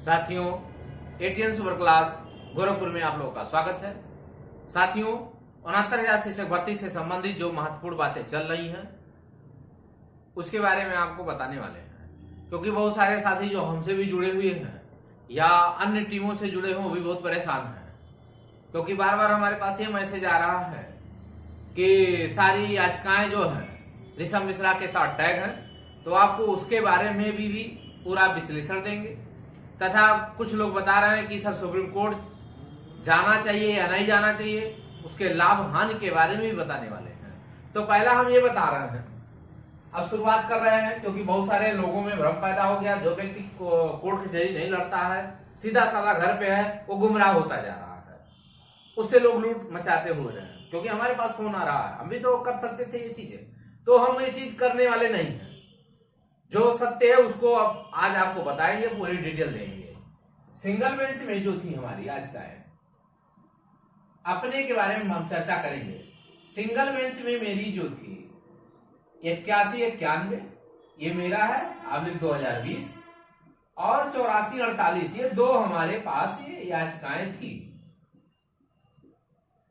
साथियों, ATN super class Gorakhpur में आप लोगों का स्वागत है। साथियों, 69,000 शिक्षक भर्ती से संबंधित जो महत्वपूर्ण बातें चल रही हैं उसके बारे में आपको बताने वाले हैं, क्योंकि बहुत सारे साथी जो हमसे भी जुड़े हुए हैं या अन्य टीमों से जुड़े हुए वो भी बहुत परेशान हैं, क्योंकि बार बार हमारे पास ये मैसेज आ रहा है कि सारी याचिकाएं जो है ऋषभ मिश्रा के साथ टैग है, तो आपको उसके बारे में भी पूरा विश्लेषण देंगे। तथा कुछ लोग बता रहे हैं कि सर सुप्रीम कोर्ट जाना चाहिए या नहीं जाना चाहिए, उसके लाभ हानि के बारे में भी बताने वाले हैं। तो पहला हम ये बता रहे हैं, अब शुरुआत कर रहे हैं, क्योंकि बहुत सारे लोगों में भ्रम पैदा हो गया। जो व्यक्ति कोर्ट कचहरी नहीं लड़ता है, सीधा साधा घर पे है, वो गुमराह होता जा रहा है, उससे लोग लूट मचाते हुए रहे हैं। क्योंकि हमारे पास फोन आ रहा है, हम भी तो कर सकते थे ये चीजें, तो हम ये चीज करने वाले नहीं है। जो सत्य है उसको अब आज आपको बताएंगे, पूरी डिटेल देंगे। सिंगल बेंच में जो थी हमारी आज का है, अपने के बारे में हम चर्चा करेंगे। सिंगल बेंच में मेरी जो थी 81-91 ये मेरा है आवेदन 2020 और 84-48 ये दो हमारे पास ये याचिकाएं थी।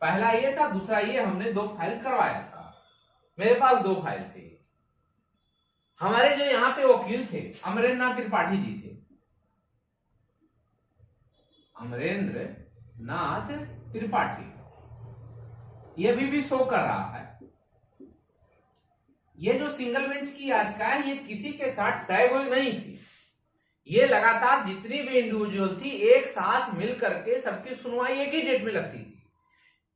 पहला ये था, दूसरा ये हमने 2 फाइल करवाया था। मेरे पास 2 फाइल थे। हमारे जो यहाँ पे वकील थे अमरेंद्र नाथ त्रिपाठी जी थे, अमरेंद्र नाथ त्रिपाठी, ये भी शो कर रहा है। ये जो सिंगल बेंच की याचिका है ये किसी के साथ टैग हुई नहीं थी। ये लगातार जितनी भी इंडिविजुअल थी एक साथ मिल करके सबकी सुनवाई एक ही डेट में लगती थी।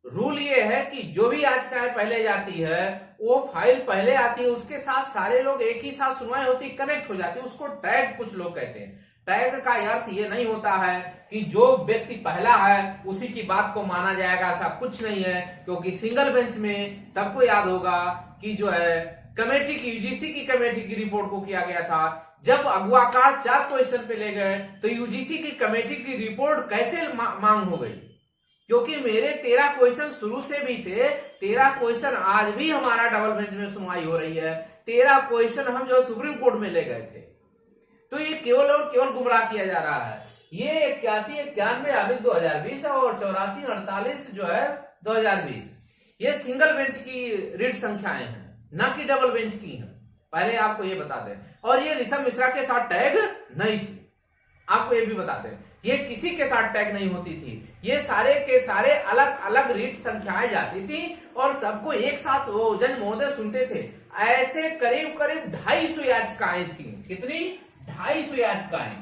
रूल ये है कि जो भी याचिकाएं पहले जाती है वो फाइल पहले आती है, उसके साथ सारे लोग एक ही साथ सुनवाई होती, कनेक्ट हो जाती है। उसको टैग कुछ लोग कहते हैं। टैग का अर्थ ये नहीं होता है कि जो व्यक्ति पहला है उसी की बात को माना जाएगा, ऐसा कुछ नहीं है। क्योंकि सिंगल बेंच में सबको याद होगा कि जो है कमेटी की, यूजीसी की कमेटी की रिपोर्ट को किया गया था। जब अगुआकार 4 क्वेश्चन पे ले गए तो यूजीसी की कमेटी की रिपोर्ट कैसे मांग हो गई? क्योंकि मेरे 13 क्वेश्चन शुरू से भी थे, 13 क्वेश्चन आज भी हमारा डबल बेंच में सुनवाई हो रही है। 13 क्वेश्चन हम जो सुप्रीम कोर्ट में ले गए थे। तो ये केवल और केवल गुमराह किया जा रहा है। ये 81-91 आवेदन 2020 और 84-48 जो है 2020, ये सिंगल बेंच की रीट संख्याएं हैं, न कि डबल बेंच की हैं। पहले आपको ये बता दें। और ये ऋषभ मिश्रा के साथ टैग नहीं थी, आपको ये भी बता दें। ये किसी के साथ टैग नहीं होती थी। ये सारे के सारे अलग अलग रीट संख्याएं जाती थी और सबको एक साथ वो जज महोदय सुनते थे। ऐसे करीब करीब 250 याचिकाएं थी। कितनी? 250 याचिकाएं।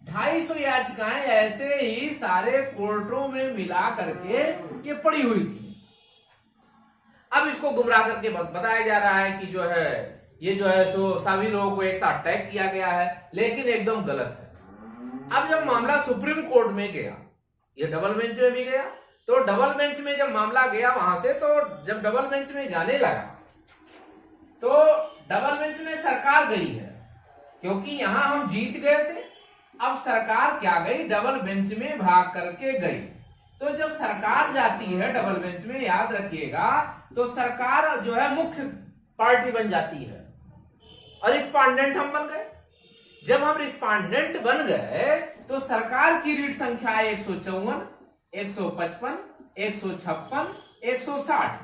250 याचिकाएं ऐसे ही सारे कोर्टों में मिला करके ये पड़ी हुई थी। अब इसको गुमराह करके बताया जा रहा है कि जो है ये जो है सो सभी लोगों को एक साथ टैग किया गया है, लेकिन एकदम गलत है। अब जब मामला सुप्रीम कोर्ट में गया, ये डबल बेंच में भी गया, तो डबल बेंच में जब मामला गया वहां से, तो जब डबल बेंच में जाने लगा तो डबल बेंच में सरकार गई है, क्योंकि यहां हम जीत गए थे। अब सरकार क्या गई? डबल बेंच में भाग करके गई। तो जब सरकार जाती है डबल बेंच में, याद रखिएगा, तो सरकार जो है मुख्य पार्टी बन जाती है और रिस्पॉन्डेंट हम बन गए। जब हम रिस्पॉन्डेंट बन गए तो सरकार की रीट संख्या है 154, 155, 156, 160।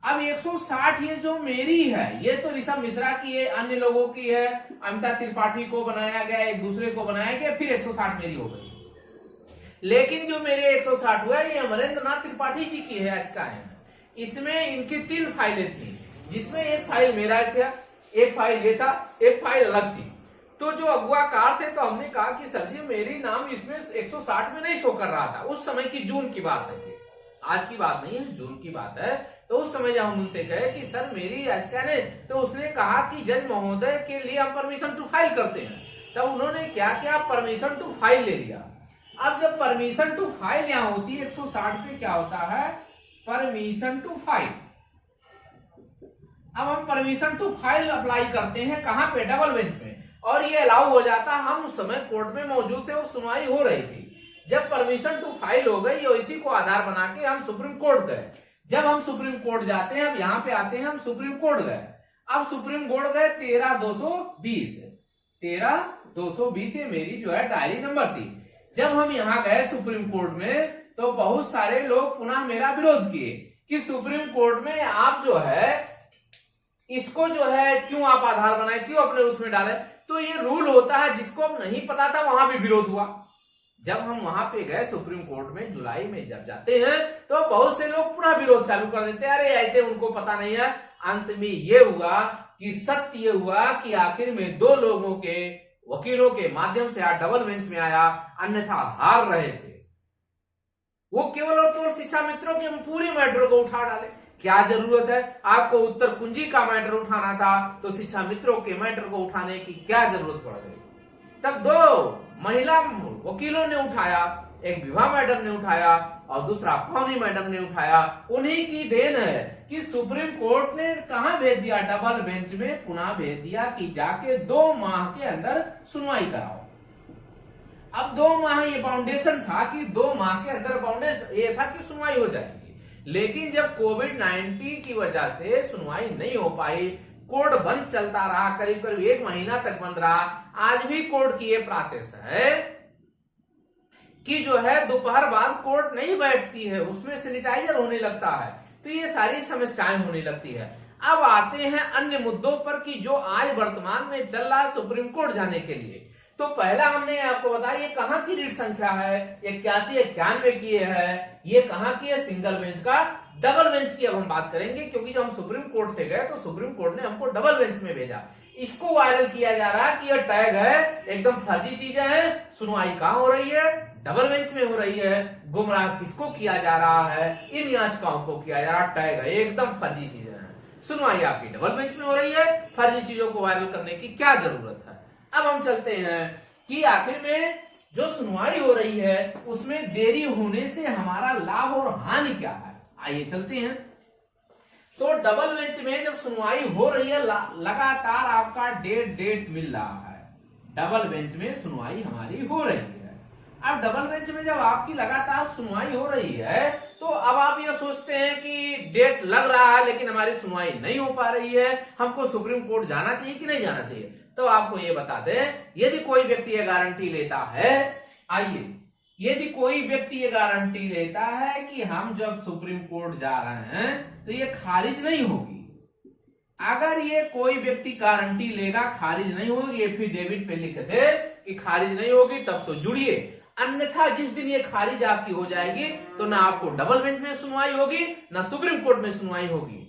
अब 160 ये जो मेरी है, ये तो ऋषभ मिश्रा की है, अन्य लोगों की है। अमिता त्रिपाठी को बनाया गया, एक दूसरे को बनाया गया, फिर 160 मेरी हो गई। लेकिन जो मेरे 160 हुआ ये अमरेंद्र नाथ त्रिपाठी जी की है याचिकाएं। इसमें इनकी 3 फाइलें थी, जिसमें एक फाइल मेरा था, एक फाइल ये था, एक फाइल अलग थी। तो जो अगुआकार थे, तो हमने कहा कि सर जी मेरी नाम इसमें 160 में नहीं शो कर रहा था। उस समय की जून की बात है, आज की बात नहीं है, जून की बात है। तो उस समय जब हम उनसे कहे कि सर मेरी याचिका ने, तो उसने कहा कि जज महोदय के लिए हम परमिशन टू फाइल करते हैं। तब उन्होंने क्या किया? परमिशन टू फाइल ले लिया। अब जब परमिशन टू फाइल यहां होती है 160 पे, क्या होता है? Permission to file. अब हम परमिशन टू फाइल अप्लाई करते हैं, कहां पे? डबल बेंच में, और ये अलाउ हो जाता। हम उस समय कोर्ट में मौजूद थे और सुनवाई हो रही थी। जब परमिशन टू फाइल हो गई और इसी को आधार बना के हम सुप्रीम कोर्ट गए। जब हम सुप्रीम कोर्ट जाते हैं, अब यहां पे आते हैं, हम सुप्रीम कोर्ट गए। अब सुप्रीम कोर्ट गए 13/220, 13/220 ये मेरी जो है डायरी नंबर थी। जब हम यहाँ गए सुप्रीम कोर्ट में तो बहुत सारे लोग पुनः मेरा विरोध किए कि सुप्रीम कोर्ट में आप जो है इसको जो है क्यों आप आधार बनाए, क्यों अपने उसमें डाले। तो ये रूल होता है, जिसको अब नहीं पता था वहां भी विरोध हुआ। जब हम वहां पे गए सुप्रीम कोर्ट में जुलाई में जब जाते हैं तो बहुत से लोग पुनः विरोध चालू कर देते हैं, अरे ऐसे उनको पता नहीं है। अंत में ये हुआ कि सत्य ये हुआ कि आखिर में 2 लोगों के वकीलों के माध्यम से डबल बेंच में आया, अन्यथा हार रहे थे। वो केवल और केवल शिक्षा मित्रों के पूरी मैटर को उठा डाले। क्या जरूरत है, आपको उत्तर कुंजी का मैटर उठाना था तो शिक्षा मित्रों के मैटर को उठाने की क्या जरूरत पड़ गई। तब 2 महिला वकीलों ने उठाया, एक विभा मैडम ने उठाया और दूसरा पावनी मैडम ने उठाया। उन्हीं की देन है कि सुप्रीम कोर्ट ने कहां भेज दिया, डबल बेंच में पुनः भेज दिया कि जाके 2 माह के अंदर सुनवाई कराओ। अब 2 माह ये फाउंडेशन था कि 2 माह के अंदर फाउंडेशन ये था कि सुनवाई हो जाएगी। लेकिन जब कोविड-19 की वजह से सुनवाई नहीं हो पाई, कोर्ट बंद चलता रहा, करीब करीब 1 महीना तक बंद रहा। आज भी कोर्ट की ये प्रोसेस है कि जो है दोपहर बाद कोर्ट नहीं बैठती है, उसमें सैनिटाइजर होने लगता है। तो ये सारी समस्याएं होने लगती है। अब आते हैं अन्य मुद्दों पर कि जो आज वर्तमान में चल रहा है सुप्रीम कोर्ट जाने के लिए। तो पहला हमने आपको बताया ये कहां की रीट संख्या है, 81-91 की है, ये कहां की है, सिंगल बेंच का। डबल बेंच की अब हम बात करेंगे, क्योंकि जब हम सुप्रीम कोर्ट से गए तो सुप्रीम कोर्ट ने हमको डबल बेंच में भेजा। इसको वायरल किया जा रहा है कि यह टैग है, एकदम फर्जी चीजें हैं, सुनवाई कहां हो रही है, डबल बेंच में हो रही है। गुमराह किसको किया जा रहा है, इन याचिकाओं को किया जा रहा है। टैग है, एकदम फर्जी चीजें हैं, सुनवाई आपकी डबल बेंच में हो रही है। फर्जी चीजों को वायरल करने की क्या जरूरत है। अब हम चलते हैं कि आखिर में जो सुनवाई हो रही है उसमें देरी होने से हमारा लाभ और हानि क्या है। आइए चलते हैं। तो डबल बेंच में जब सुनवाई हो रही है, लगातार आपका डेट मिल रहा है। डबल बेंच में सुनवाई हमारी हो रही है। अब डबल बेंच में जब आपकी लगातार सुनवाई हो रही है तो अब आप ये सोचते हैं कि डेट लग रहा है लेकिन हमारी सुनवाई नहीं हो पा रही है, हमको सुप्रीम कोर्ट जाना चाहिए कि नहीं जाना चाहिए। तो आपको ये बता दें, यदि कोई व्यक्ति ये गारंटी लेता है, आइए, यदि कोई व्यक्ति ये गारंटी लेता है कि हम जब सुप्रीम कोर्ट जा रहे हैं तो ये खारिज नहीं होगी, अगर ये कोई व्यक्ति गारंटी लेगा खारिज नहीं होगी, एफिडेविट पे लिख दे कि खारिज नहीं होगी, तब तो जुड़िए। अन्यथा जिस दिन ये खारिज आपकी हो जाएगी तो ना आपको डबल बेंच में सुनवाई होगी, ना सुप्रीम कोर्ट में सुनवाई होगी,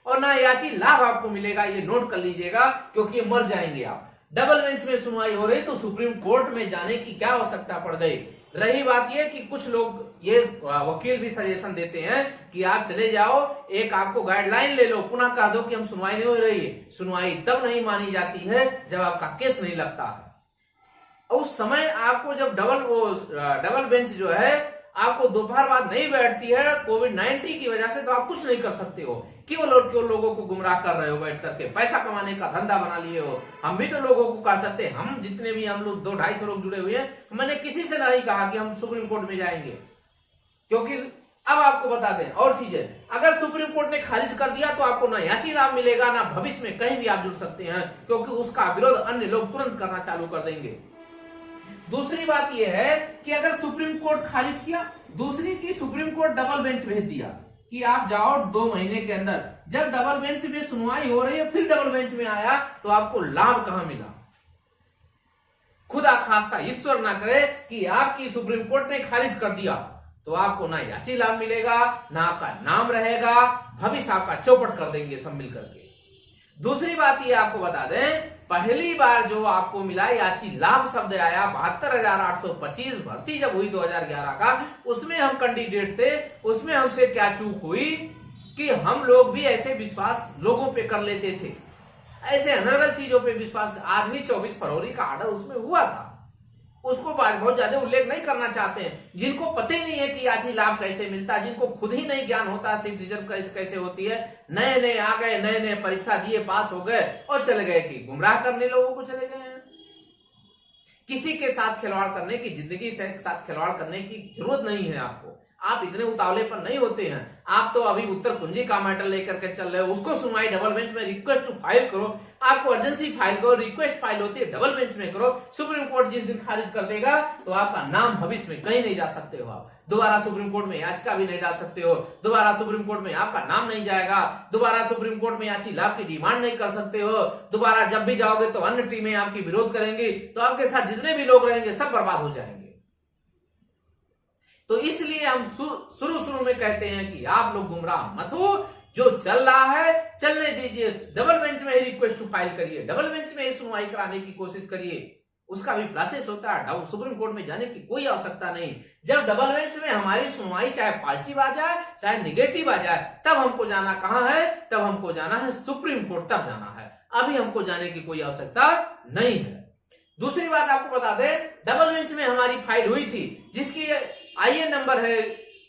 और ना याची लाभ आपको मिलेगा। ये नोट कर लीजिएगा, क्योंकि मर जाएंगे आप। डबल बेंच में सुनवाई हो रही तो सुप्रीम कोर्ट में जाने की क्या आवश्यकता पड़ गई। रही बात ये कि कुछ लोग ये वकील भी सजेशन देते हैं कि आप चले जाओ, एक आपको गाइडलाइन ले लो, पुनः कह दो कि हम सुनवाई नहीं हो रही है। सुनवाई तब नहीं मानी जाती है जब आपका केस नहीं लगता है। उस समय आपको जब डबल बेंच जो है आपको दोपहर बाद नहीं बैठती है कोविड-19 की वजह से, तो आप कुछ नहीं कर सकते हो। केवल और केवल लोगों को गुमराह कर रहे हो, बैठ करके पैसा कमाने का धंधा बना लिए हो। हम भी तो लोगों को कर सकते हैं, हम जितने भी हम लोग 200-250 लोग जुड़े हुए हैं, मैंने किसी से नहीं कहा कि हम सुप्रीम कोर्ट में जाएंगे, क्योंकि अब आपको बता दें और चीजें, अगर सुप्रीम कोर्ट ने खारिज कर दिया तो आपको ना याची लाभ मिलेगा, ना भविष्य में कहीं भी आप जुड़ सकते हैं, क्योंकि उसका विरोध अन्य लोग तुरंत करना चालू कर देंगे। दूसरी बात यह है कि अगर सुप्रीम कोर्ट खारिज किया, दूसरी की सुप्रीम कोर्ट डबल बेंच भेज दिया कि आप जाओ 2 महीने के अंदर, जब डबल बेंच में सुनवाई हो रही है फिर डबल बेंच में आया तो आपको लाभ कहां मिला। खुदा खास्ता ईश्वर ना करे कि आपकी सुप्रीम कोर्ट ने खारिज कर दिया तो आपको ना याची लाभ मिलेगा, ना आपका नाम रहेगा, भविष्य आपका चौपट कर देंगे सब मिल करके। दूसरी बात ये आपको बता दें, पहली बार जो आपको मिला याची लाभ शब्द आया 72,825, भर्ती जब हुई 2011 का, उसमें हम कैंडिडेट थे। उसमें हमसे क्या चूक हुई कि हम लोग भी ऐसे विश्वास लोगों पे कर लेते थे, ऐसे अनर्गल चीजों पे विश्वास। आज भी 24 फरवरी का ऑर्डर उसमें हुआ था, उसको बहुत ज्यादा उल्लेख नहीं करना चाहते हैं। जिनको पता ही नहीं है कि याची लाभ कैसे मिलता है, जिनको खुद ही नहीं ज्ञान होता सिर्फ रिजर्व कैसे होती है, नए नए आ गए, नए नए परीक्षा दिए, पास हो गए और चले गए कि गुमराह करने लोगों को चले गए हैं। किसी के साथ खिलवाड़ करने की, जिंदगी से साथ खिलवाड़ करने की जरूरत नहीं है आपको। आप इतने उतावले पर नहीं होते हैं। आप तो अभी उत्तर कुंजी का मैटर लेकर के चल रहे हो, उसको सुनवाई डबल बेंच में रिक्वेस्ट फाइल करो। आपको अर्जेंसी फाइल करो, रिक्वेस्ट फाइल होती है डबल बेंच में करो। सुप्रीम कोर्ट जिस दिन खारिज कर देगा तो आपका नाम भविष्य में कहीं नहीं जा सकते हो। आप दोबारा सुप्रीम कोर्ट में याचिका भी नहीं डाल सकते हो, दोबारा सुप्रीम कोर्ट में आपका नाम नहीं जाएगा, दोबारा सुप्रीम कोर्ट में याची लाभ की डिमांड नहीं कर सकते हो। दोबारा जब भी जाओगे तो अन्य टीमें आपकी विरोध करेंगी, तो आपके साथ जितने भी लोग रहेंगे सब बर्बाद हो जाएंगे। तो इसलिए हम शुरू में कहते हैं कि आप लोग गुमराह मत हो, जो चल रहा है चलने दीजिए। डबल बेंच में ही रिक्वेस्ट फाइल करिए, डबल बेंच में ही सुनवाई कराने की कोशिश करिए। उसका भी प्रोसेस होता है, सुप्रीम कोर्ट में जाने की कोई आवश्यकता नहीं। जब डबल बेंच में हमारी सुनवाई चाहे पॉजिटिव आ जाए चाहे निगेटिव आ जाए, तब हमको जाना कहां है, तब हमको जाना है सुप्रीम कोर्ट, तब जाना है। अभी हमको जाने की कोई आवश्यकता नहीं है। दूसरी बात आपको बता दें, डबल बेंच में हमारी फाइल हुई थी जिसकी आईएन नंबर है,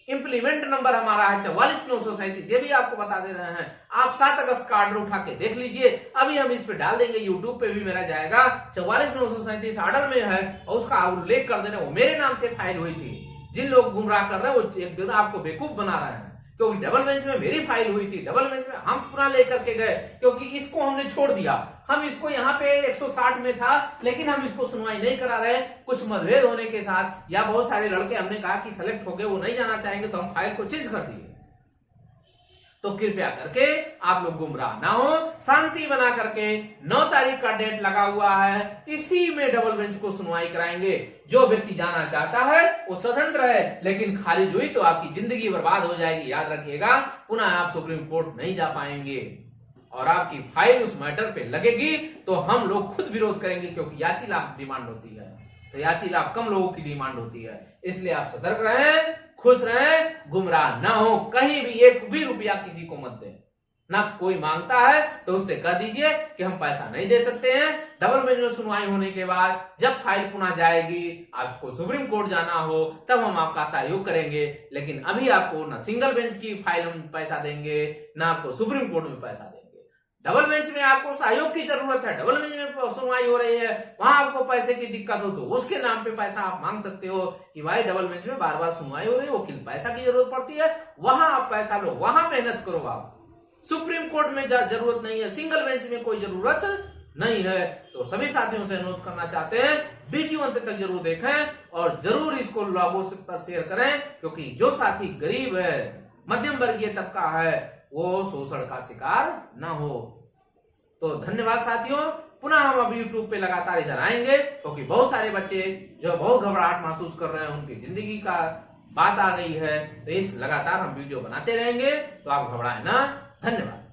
इंप्लीमेंट नंबर हमारा है 44,937, ये भी आपको बता दे रहे हैं। आप 7 अगस्त का ऑर्डर उठा के देख लीजिए, अभी हम इस पे डाल देंगे, यूट्यूब पे भी मेरा जाएगा। 44,937 ऑर्डर में है और उसका उल्लेख कर देना, वो मेरे नाम से फाइल हुई थी। जिन लोग गुमराह कर रहे हैं वो एक आपको बेवकूफ बना रहे हैं, क्योंकि डबल बेंच में मेरी फाइल हुई थी, डबल बेंच में हम पुनः लेकर के गए, क्योंकि इसको हमने छोड़ दिया। हम इसको यहाँ पे 160 में था, लेकिन हम इसको सुनवाई नहीं करा रहे, कुछ मतभेद होने के साथ, या बहुत सारे लड़के हमने कहा कि सेलेक्ट हो गए, वो नहीं जाना चाहेंगे, तो हम फाइल को चेंज कर दिए। तो कृपया करके आप लोग गुमराह ना हो, शांति बना करके 9 तारीख का डेट लगा हुआ है, इसी में डबल बेंच को सुनवाई कराएंगे। जो व्यक्ति जाना चाहता है वो स्वतंत्र है, लेकिन खारिज हुई तो आपकी जिंदगी बर्बाद हो जाएगी, याद रखिएगा। पुनः आप सुप्रीम कोर्ट नहीं जा पाएंगे और आपकी फाइल उस मैटर पे लगेगी तो हम लोग खुद विरोध करेंगे, क्योंकि याची लाभ डिमांड होती है, तो याची लाभ कम लोगों की डिमांड होती है। इसलिए आप सतर्क रहें, खुश रहें, गुमराह ना हो, कहीं भी एक भी रुपया किसी को मत दें। ना कोई मांगता है तो उससे कह दीजिए कि हम पैसा नहीं दे सकते हैं। डबल बेंच में सुनवाई होने के बाद जब फाइल पुनः जाएगी, आपको सुप्रीम कोर्ट जाना हो, तब हम आपका सहयोग करेंगे। लेकिन अभी आपको ना सिंगल बेंच की फाइल हम पैसा देंगे, ना आपको सुप्रीम कोर्ट में पैसा देंगे। डबल बेंच में आपको सहयोग की जरूरत है, डबल बेंच में सुनवाई हो रही है, वहां आपको पैसे की दिक्कत हो तो उसके नाम पे पैसा आप मांग सकते हो कि भाई डबल बेंच में बार बार सुनवाई हो रही है, वकील पैसा की जरूरत पड़ती है, वहां आप पैसा लो, वहां मेहनत करो। आप सुप्रीम कोर्ट में जरूरत नहीं है, सिंगल बेंच में कोई जरूरत नहीं है। तो सभी साथियों से अनुरोध करना चाहते हैं, वीडियो अंत तक जरूर देखें और जरूर इसको लोगों से शेयर करें, क्योंकि जो साथी गरीब है, मध्यम वर्गीय तबका है, वो शोषण का शिकार ना हो। तो धन्यवाद साथियों, पुनः हम अब YouTube पे लगातार इधर आएंगे, क्योंकि बहुत सारे बच्चे जो बहुत घबराहट महसूस कर रहे हैं, उनकी जिंदगी का बात आ गई है, तो इस लगातार हम वीडियो बनाते रहेंगे, तो आप घबराएं ना। धन्यवाद।